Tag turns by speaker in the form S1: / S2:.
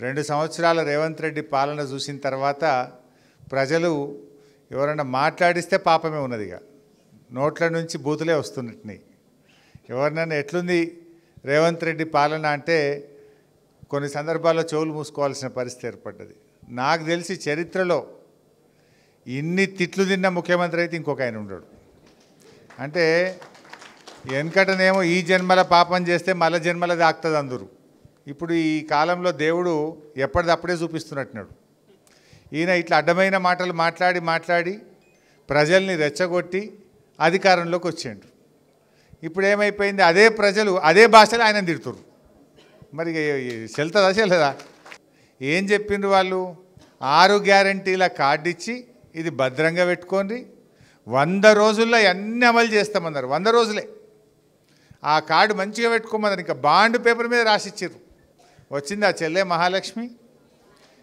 S1: 2 సంవత్సరాల రేవంత్ రెడ్డి పాలన చూసిన తర్వాత ప్రజలు ఎవరైనా మాట్లాడిస్తే పాపమే ఉన్నదిగా, నోట్ల నుంచి బూతులే వస్తున్నట్టున్నాయి. ఎవరినైనా ఎట్లుంది రేవంత్ రెడ్డి పాలన అంటే కొన్ని సందర్భాల్లో చెవులు మూసుకోవాల్సిన పరిస్థితి ఏర్పడ్డది. నాకు తెలిసి చరిత్రలో ఇన్ని తిట్లు తిన్న ముఖ్యమంత్రి అయితే ఇంకొక ఆయన ఉండడు. అంటే వెనకటనేమో ఈ జన్మల పాపం చేస్తే మళ్ళా జన్మల దాక్తుంది అందరూ. ఇప్పుడు ఈ కాలంలో దేవుడు ఎప్పటిదప్పుడే చూపిస్తున్నట్టున్నాడు. ఈయన ఇట్లా అడ్డమైన మాటలు మాట్లాడి ప్రజల్ని రెచ్చగొట్టి అధికారంలోకి వచ్చాడు. ఇప్పుడు ఏమైపోయింది, అదే ప్రజలు అదే భాషలో ఆయన తిడుతున్నారు. మరి చెల్తుందా? ఏం చెప్పిండ్రు వాళ్ళు? 6 గ్యారంటీల కార్డు ఇచ్చి ఇది భద్రంగా పెట్టుకోండి, 100 రోజుల్లో అన్నీ అమలు చేస్తామన్నారు. 100 రోజులే ఆ కార్డు మంచిగా పెట్టుకోమన్నారు. ఇంకా బాండ్ పేపర్ మీద రాసిచ్చారు. వచ్చింది ఆ చెల్లె మహాలక్ష్మి,